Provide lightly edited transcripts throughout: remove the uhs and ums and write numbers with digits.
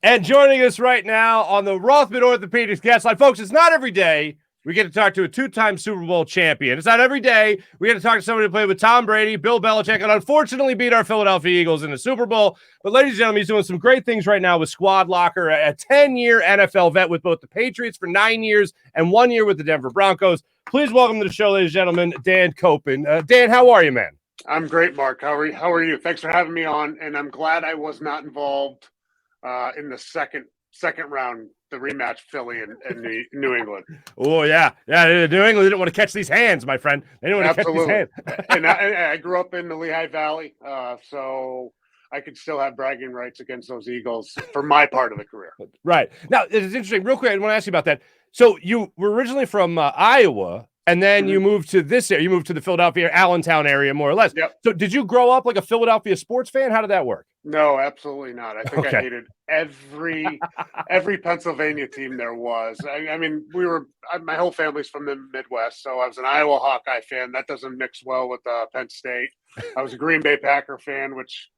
And joining us right now on the Rothman Orthopaedics guest line, folks, it's not every day we get to talk to a two-time Super Bowl champion. It's not every day we get to talk to somebody who played with Tom Brady, Bill Belichik, and unfortunately beat our Philadelphia Eagles in the Super Bowl. But ladies and gentlemen, he's doing some great things right now with Squad Locker, a 10-year NFL vet with both the Patriots for 9 years and 1 year with the Denver Broncos. Please welcome to the show, ladies and gentlemen, Dan Koppen. Dan, how are you, man? I'm great, Mark. How are you? Thanks for having me on, and I'm glad I was not involved in the second round, the rematch, Philly and New England. Oh, yeah. New England didn't want to catch these hands, my friend. They didn't want to catch these hands. And I grew up in the Lehigh Valley, so I could still have bragging rights against those Eagles for my part of the career. Right. Now, it's interesting. Real quick, I want to ask you about that. So you were originally from Iowa, and then you moved to this area. You moved to the Philadelphia, Allentown area, more or less. Yep. So did you grow up like a Philadelphia sports fan? How did that work? No, absolutely not. I think I hated every Pennsylvania team there was. I mean, my whole family's from the Midwest, so I was an Iowa Hawkeye fan. That doesn't mix well with Penn State. I was a Green Bay Packer fan, which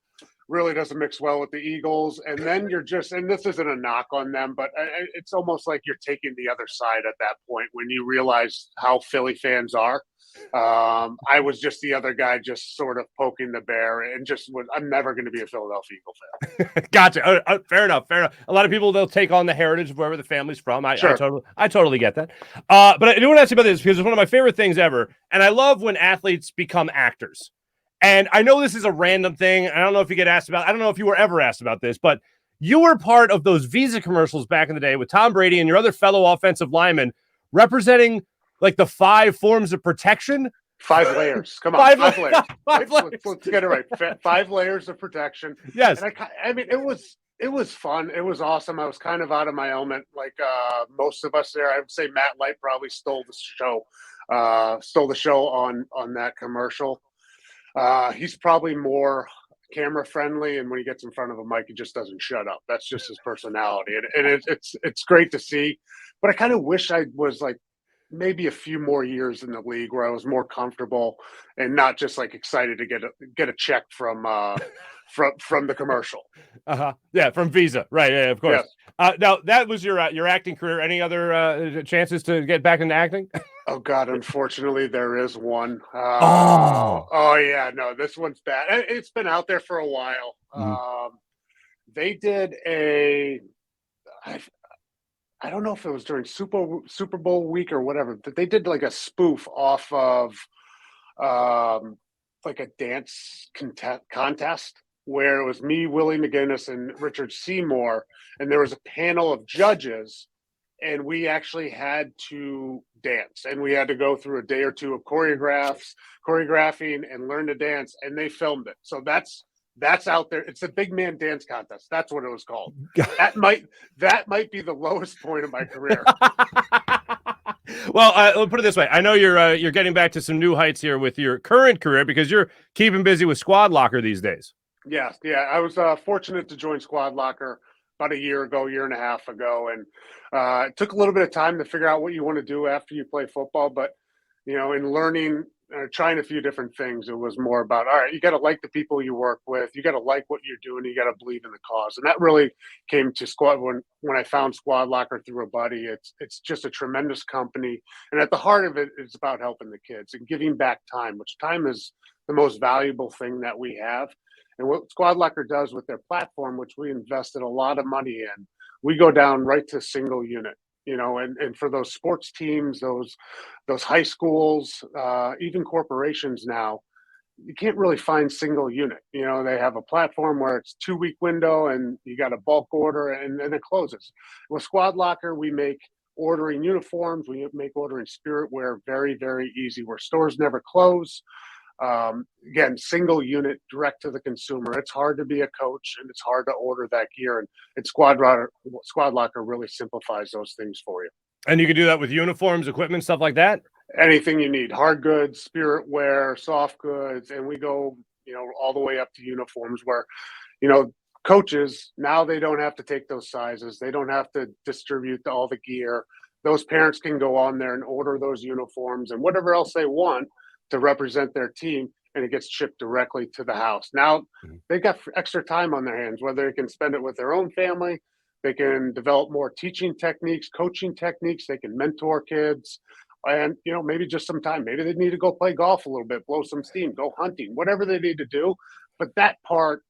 really doesn't mix well with the Eagles. And then and this isn't a knock on them, but it's almost like you're taking the other side at that point when you realize how Philly fans are. I was just the other guy, just sort of poking the bear, and I'm never going to be a Philadelphia Eagle fan. Gotcha. Fair enough. A lot of people, they'll take on the heritage of wherever the family's from. I totally get that. But I do want to ask you about this because it's one of my favorite things ever. And I love when athletes become actors. And I know this is a random thing. I don't know if you get asked about, I don't know if you were ever asked about this, but you were part of those Visa commercials back in the day with Tom Brady and your other fellow offensive linemen representing like the 5 forms of protection. 5 layers. Come on. 5 layers. Let's get it right. 5 layers of protection. Yes. And I mean, it was fun. It was awesome. I was kind of out of my element. Like most of us there, I would say Matt Light probably stole the show on that commercial. He's probably more camera friendly, and when he gets in front of a mic, he just doesn't shut up. That's just his personality, and it's great to see. But I kind of wish I was like maybe a few more years in the league where I was more comfortable and not just like excited to get a check from the commercial. Yeah, from Visa, right? Yeah, of course. Yes. Now that was your acting career. Any other chances to get back into acting? Oh God, unfortunately there is one. Oh yeah, no, this one's bad. It's been out there for a while. They did I don't know if it was during Super Bowl week or whatever, but they did like a spoof off of like a dance contest where it was me, Willie McGinnis, and Richard Seymour, and there was a panel of judges, and we actually had to dance, and we had to go through a day or two of choreographing and learn to dance, and they filmed it. So that's out there. It's a big man dance contest. That's what it was called. That might be the lowest point of my career. Well, let's put it this way. I know you're getting back to some new heights here with your current career because you're keeping busy with Squad Locker these days. Yeah. I was fortunate to join Squad Locker about a year and a half ago, and it took a little bit of time to figure out what you want to do after you play football. But in learning, trying a few different things, it was more about, all right, you got to like the people you work with, you got to like what you're doing, you got to believe in the cause, and that really came to Squad when I found Squad Locker through a buddy. It's just a tremendous company, and at the heart of it is about helping the kids and giving back time, which time is the most valuable thing that we have. And what Squad Locker does with their platform, which we invested a lot of money in, we go down right to single unit, and for those sports teams, those high schools, even corporations now, you can't really find single unit. They have a platform where it's 2-week window and you got a bulk order and then it closes. With Squad Locker, we make ordering uniforms, we make ordering spirit wear very, very easy, where stores never close. Again, single unit, direct to the consumer. It's hard to be a coach and it's hard to order that gear. And Squad Locker really simplifies those things for you. And you can do that with uniforms, equipment, stuff like that? Anything you need. Hard goods, spirit wear, soft goods. And we go, all the way up to uniforms where, coaches, now they don't have to take those sizes. They don't have to distribute all the gear. Those parents can go on there and order those uniforms and whatever else they want to represent their team, and it gets shipped directly to the house. Now they've got extra time on their hands, whether they can spend it with their own family, They can develop more teaching techniques, coaching techniques. They can mentor kids. And, maybe just some time. Maybe they need to go play golf a little bit, blow some steam, go hunting, whatever they need to do. But that part,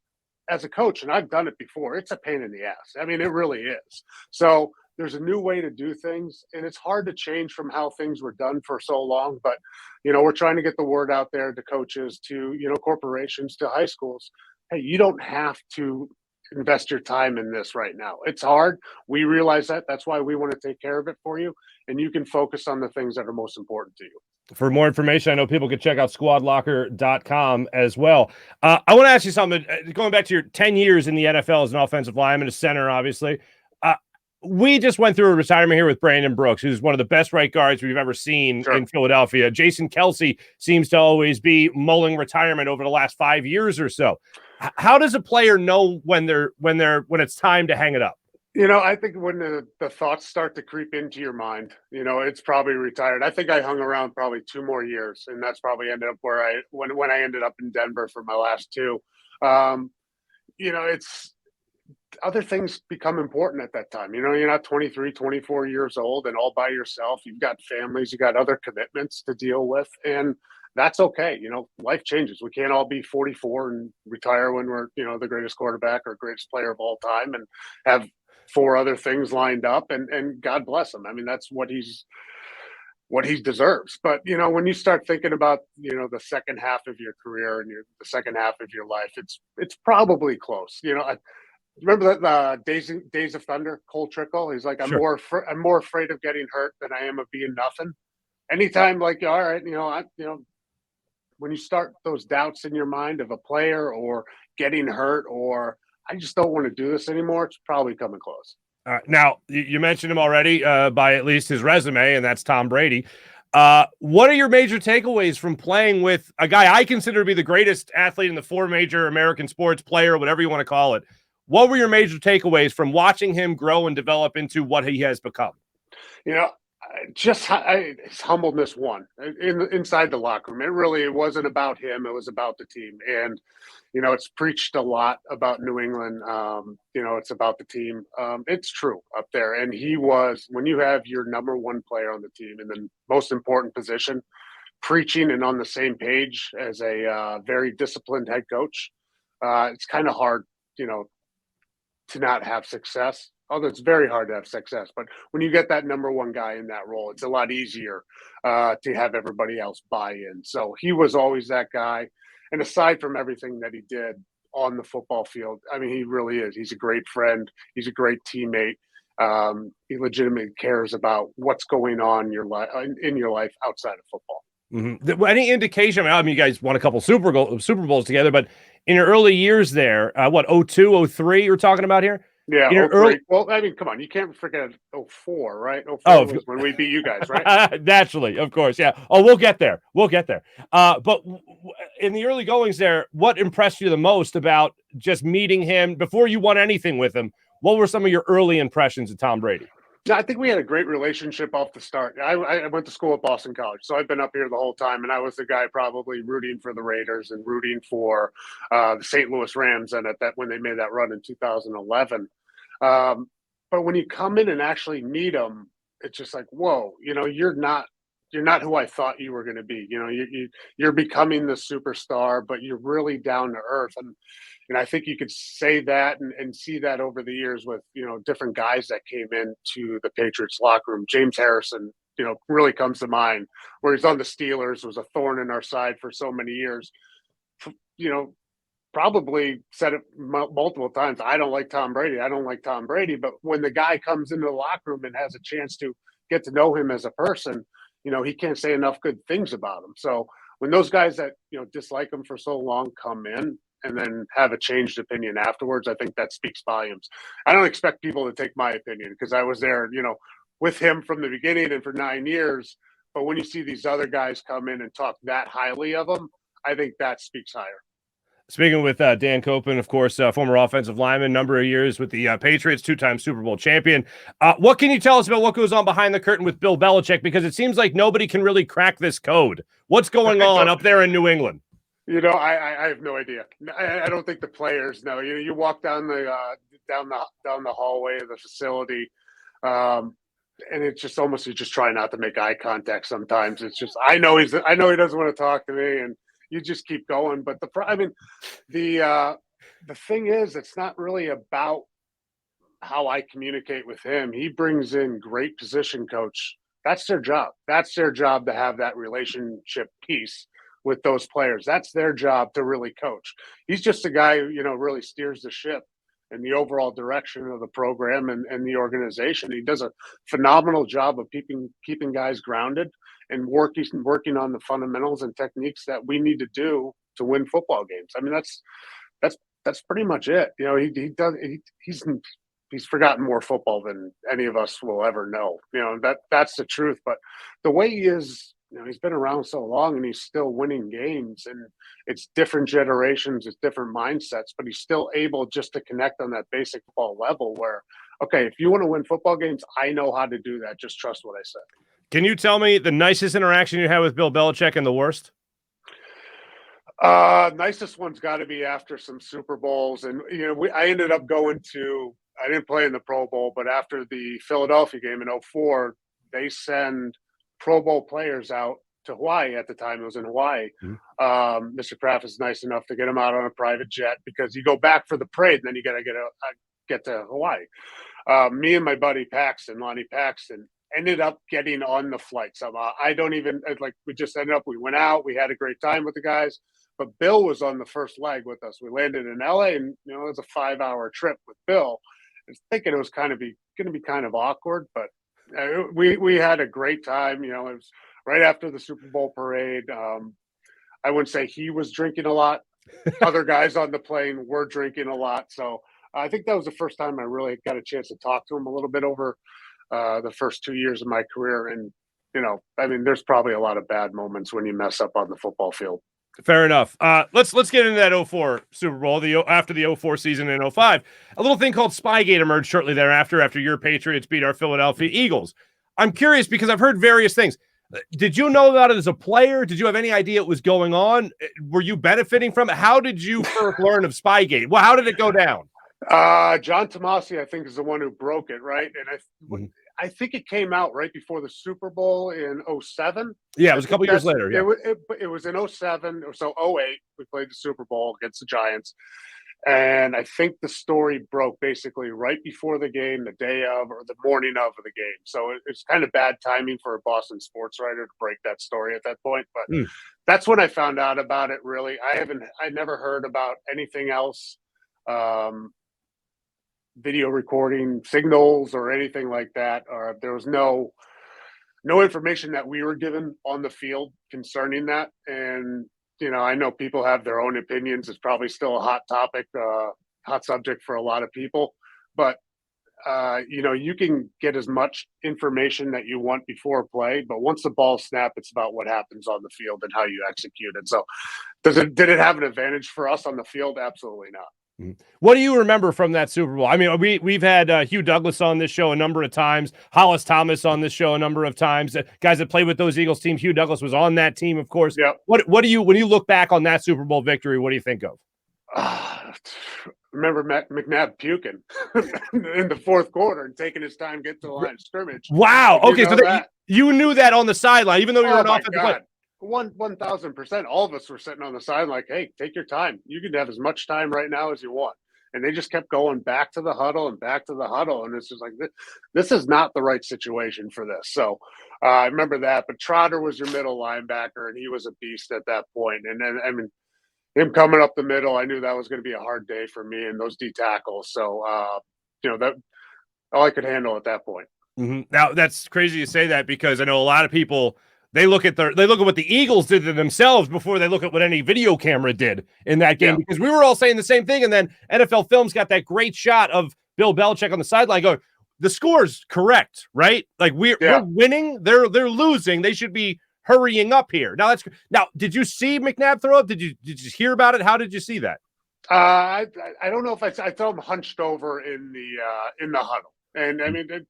as a coach, and I've done it before, it's a pain in the ass. I mean, it really is. So there's a new way to do things, and it's hard to change from how things were done for so long. But, we're trying to get the word out there to coaches, to, corporations, to high schools. Hey, you don't have to invest your time in this right now. It's hard. We realize that. That's why we want to take care of it for you. And you can focus on the things that are most important to you. For more information, I know people can check out squadlocker.com as well. I want to ask you something. Going back to your 10 years in the NFL as an offensive lineman, a center, obviously. We just went through a retirement here with Brandon Brooks, who's one of the best right guards we've ever seen in Philadelphia. Jason Kelce seems to always be mulling retirement over the last 5 years or so. How does a player know when it's time to hang it up? I think when the thoughts start to creep into your mind, it's probably retired. I think I hung around probably 2 more years, and that's probably ended up where when I ended up in Denver for my last 2. It's other things become important at that time. You're not 23, 24 years old and all by yourself. You've got families, you got other commitments to deal with, and that's okay. Life changes. We can't all be 44 and retire when we're, the greatest quarterback or greatest player of all time and have 4 other things lined up, and God bless him. I mean, that's what he deserves. But, when you start thinking about, the second half of your career and the second half of your life, it's probably close. Remember that Days of Thunder, Cole Trickle? He's like, I'm more afraid of getting hurt than I am of being nothing. Anytime, like, all right, when you start those doubts in your mind of a player or getting hurt or I just don't want to do this anymore, it's probably coming close. Now, you mentioned him already by at least his resume, and that's Tom Brady. What are your major takeaways from playing with a guy I consider to be the greatest athlete in the 4 major American sports, player, whatever you want to call it? What were your major takeaways from watching him grow and develop into what he has become? His humbleness won inside the locker room. It wasn't about him. It was about the team. And, it's preached a lot about New England. It's about the team. It's true up there. And he was, when you have your number 1 player on the team in the most important position, preaching and on the same page as a very disciplined head coach, it's kind of hard, to not have success. Although it's very hard to have success, but when you get that number 1 guy in that role, it's a lot easier to have everybody else buy in. So he was always that guy. And aside from everything that he did on the football field, I mean, he really is. He's a great friend. He's a great teammate. He legitimately cares about what's going on in your life outside of football. Mm-hmm. Any indication? I mean, you guys won a couple Super Bowls together, but in your early years there, 02, 03 you're talking about here? Yeah, well, I mean, come on, you can't forget 04, right? 04 was when we beat you guys, right? Naturally, of course, yeah. Oh, we'll get there. But in the early goings there, what impressed you the most about just meeting him before you won anything with him? What were some of your early impressions of Tom Brady? Yeah, I think we had a great relationship off the start. I went to school at Boston College, so I've been up here the whole time, and I was the guy probably rooting for the Raiders and rooting for the St. Louis Rams, and when they made that run in 2011. But when you come in and actually meet them, it's just like, whoa, you're not who I thought you were going to be. You're becoming the superstar, but you're really down to earth. And I think you could say that and see that over the years with, different guys that came into the Patriots locker room. James Harrison, really comes to mind, where he's on the Steelers, was a thorn in our side for so many years. Probably said it multiple times. I don't like Tom Brady. But when the guy comes into the locker room and has a chance to get to know him as a person, he can't say enough good things about him. So when those guys that, dislike him for so long come in and then have a changed opinion afterwards, I think that speaks volumes. I don't expect people to take my opinion because I was there, with him from the beginning and for 9 years. But when you see these other guys come in and talk that highly of him, I think that speaks higher. Speaking with Dan Koppen, of course, former offensive lineman, number of years with the Patriots, 2-time Super Bowl champion. What can you tell us about what goes on behind the curtain with Bill Belichik? Because it seems like nobody can really crack this code. What's going on up there in New England? I have no idea. I don't think the players know. You walk down the hallway of the facility, and it's just almost you just try not to make eye contact. Sometimes it's just I know he doesn't want to talk to me, and you just keep going. But the thing is, it's not really about how I communicate with him. He brings in great position coach. That's their job. That's their job to have that relationship piece with those players. That's their job to really coach. He's just a guy who, really steers the ship in the overall direction of the program and the organization. He does a phenomenal job of keeping guys grounded and working on the fundamentals and techniques that we need to do to win football games. I mean, that's pretty much it. He's forgotten more football than any of us will ever know. That's the truth. But the way he is, he's been around so long and he's still winning games, and it's different generations, it's different mindsets, but he's still able just to connect on that basic football level where, okay, if you want to win football games, I know how to do that. Just trust what I said. Can you tell me the nicest interaction you had with Bill Belichick and the worst? Nicest one's got to be after some Super Bowls. And, I ended up I didn't play in the Pro Bowl, but after the Philadelphia game in 2004, they send Pro Bowl players out to Hawaii. At the time, it was in Hawaii. Mm-hmm. Mr. Kraft is nice enough to get him out on a private jet because you go back for the parade and then you got to get to Hawaii. Me and my buddy Lonnie Paxton, ended up getting on the flight somehow. We went out, we had a great time with the guys, but Bill was on the first leg with us. We landed in LA and, it was a 5-hour trip with Bill. I was thinking it was going to be kind of awkward, but we had a great time. It was right after the Super Bowl parade. I wouldn't say he was drinking a lot. Other guys on the plane were drinking a lot. So I think that was the first time I really got a chance to talk to him a little bit over the first 2 years of my career. And, there's probably a lot of bad moments when you mess up on the football field. Fair enough. Let's get into that 2004 Super Bowl, after the 2004 season in 2005. A little thing called Spygate emerged shortly thereafter, after your Patriots beat our Philadelphia Eagles. I'm curious because I've heard various things. Did you know about it as a player? Did you have any idea it was going on? Were you benefiting from it? How did you first learn of Spygate? Well, how did it go down? John Tomasi, I think, is the one who broke it, right? And I think it came out right before the Super Bowl in 2007. Yeah, it was a couple years later. Yeah. It was in 2007, so 2008. We played the Super Bowl against the Giants. And I think the story broke basically right before the game, the day of, or the morning of the game. So it's kind of bad timing for a Boston sports writer to break that story at that point. But that's when I found out about it, really. I never heard about anything else. Video recording signals or anything like that, or there was no information that we were given on the field concerning that. And I know people have their own opinions. It's probably still a hot topic, hot subject for a lot of people, but you can get as much information that you want before play, but once the ball snapped, it's about what happens on the field and how you execute it. So did it have an advantage for us on the field? Absolutely not. What do you remember from that Super Bowl? I mean, we've had Hugh Douglas on this show a number of times, Hollis Thomas on this show a number of times, guys that played with those Eagles teams. Hugh Douglas was on that team, of course. Yep. What do you, when you look back on that Super Bowl victory, what do you think of? Remember McNabb puking in the fourth quarter and taking his time to get to the line of scrimmage. Wow. Okay, so you knew that on the sideline, even though you were an offensive player. 1,000%. All of us were sitting on the side like, hey, take your time. You can have as much time right now as you want. And they just kept going back to the huddle and back to the huddle. And it's just like, this is not the right situation for this. So I remember that. But Trotter was your middle linebacker, and he was a beast at that point. And then, him coming up the middle, I knew that was going to be a hard day for me and those D tackles. So, that all I could handle at that point. Mm-hmm. Now, that's crazy to say that because I know a lot of people – They look at what the Eagles did to themselves before they look at what any video camera did in that game, because we were all saying the same thing. And then NFL Films got that great shot of Bill Belichick on the sideline going, the score's correct, right? Like we're winning, they're losing. They should be hurrying up here. Now did you see McNabb throw up? Did you hear about it? How did you see that? I don't know if I saw him hunched over in the huddle. And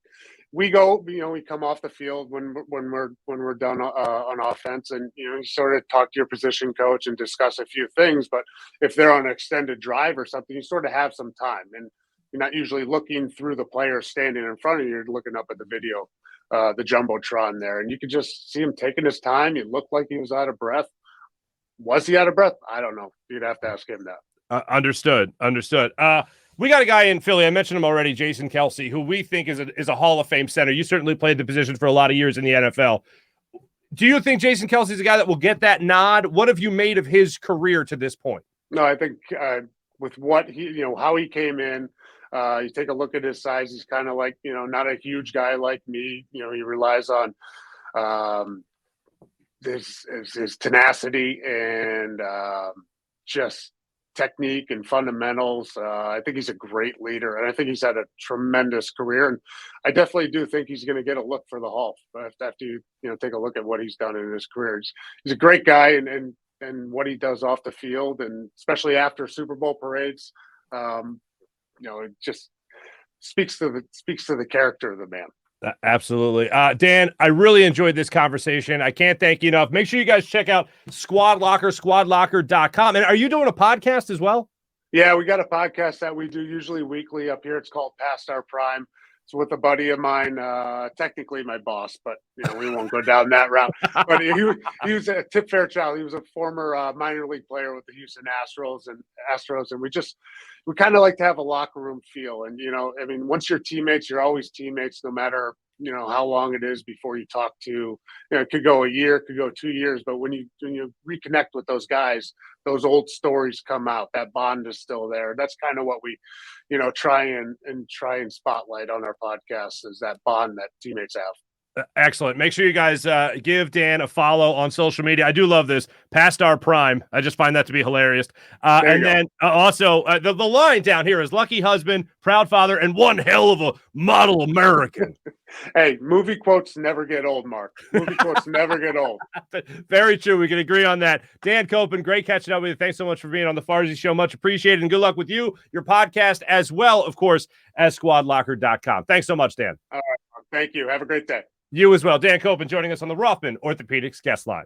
we go, we come off the field when we're done on offense, and you sort of talk to your position coach and discuss a few things. But if they're on an extended drive or something, you sort of have some time, and you're not usually looking through the players standing in front of you. You're looking up at the video, the jumbotron there, and you could just see him taking his time. He looked like he was out of breath. Was he out of breath? I don't know. You'd have to ask him that. Understood. We got a guy in Philly. I mentioned him already, Jason Kelce, who we think is a Hall of Fame center. You certainly played the position for a lot of years in the NFL. Do you think Jason Kelce is a guy that will get that nod? What have you made of his career to this point? No, I think with what he, how he came in, you take a look at his size. He's kind of like, not a huge guy like me. He relies on his tenacity and just technique and fundamentals. I think he's a great leader, and I think he's had a tremendous career. And I definitely do think he's going to get a look for the Hall after you take a look at what he's done in his career. He's a great guy, and what he does off the field, and especially after Super Bowl parades, it just speaks to the character of the man. Absolutely. Dan, I really enjoyed this conversation. I can't thank you enough. Make sure you guys check out Squad Locker, squadlocker.com. And are you doing a podcast as well? Yeah, we got a podcast that we do usually weekly up here. It's called Past Our Prime. It's with a buddy of mine, technically my boss, but we won't go down that route. But he was a Tip Fairchild. He was a former minor league player with the Houston Astros, and we kind of like to have a locker room feel. And once you're teammates, you're always teammates, no matter how long it is before you talk to. It could go a year, it could go 2 years, but when you reconnect with those guys, those old stories come out. That bond is still there. That's kind of what we try and spotlight on our podcast, is that bond that teammates have. Excellent. Make sure you guys give Dan a follow on social media. I do love this. Past Our Prime. I just find that to be hilarious. And then also the line down here is lucky husband, proud father, and one hell of a model American. Hey, movie quotes never get old, Mark. Movie quotes never get old. Very true. We can agree on that. Dan Koppen, great catching up with you. Thanks so much for being on the Farzy Show. Much appreciated. And good luck with you, your podcast, as well, of course, as squadlocker.com. Thanks so much, Dan. All right. Thank you. Have a great day. You as well. Dan Koppen joining us on the Rothman Orthopaedics guest line.